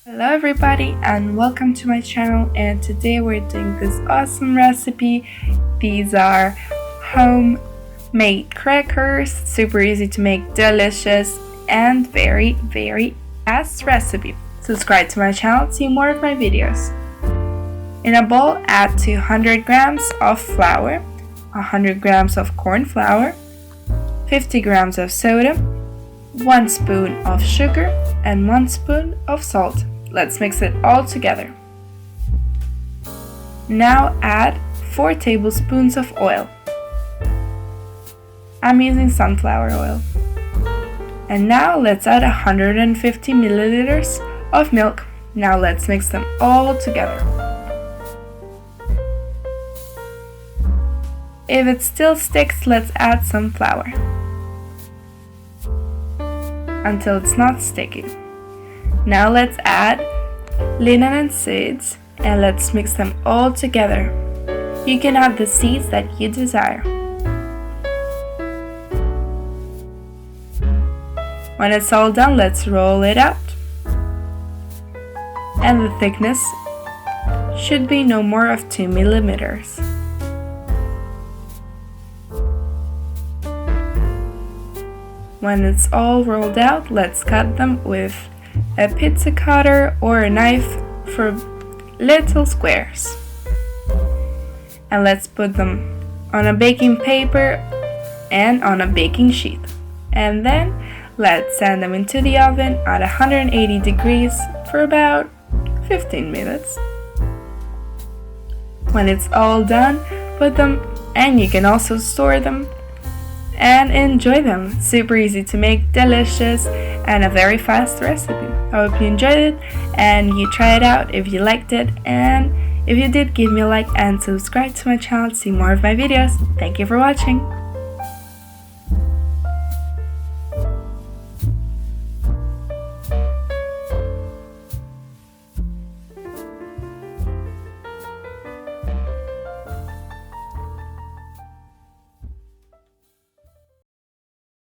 Hello everybody and welcome to my channel, and today we're doing this awesome recipe. These are homemade crackers, super easy to make, delicious and very fast recipe. Subscribe to my channel to see more of my videos. In a bowl, add 200 grams of flour, 100 grams of corn flour, 50 grams of soda, 1 spoon of sugar and 1 spoon of salt. Let's mix it all together. Now add 4 tablespoons of oil. I'm using sunflower oil. And now let's add 150 milliliters of milk. Now let's mix them all together. If it still sticks, let's add some flour until it's not sticky. Now let's add linen and seeds and let's mix them all together. You can add the seeds that you desire. When it's all done, let's roll it out. And the thickness should be no more of 2 millimeters. When it's all rolled out, let's cut them with a pizza cutter or a knife for little squares. And let's put them on a baking paper and on a baking sheet. And then let's send them into the oven at 180 degrees for about 15 minutes. When it's all done, put them, and you can also store them and enjoy them. Super easy to make, delicious, and a very fast recipe. I hope you enjoyed it and you try it out if you liked it, and if you did, give me a like and subscribe to my channel to see more of my videos. Thank you for watching.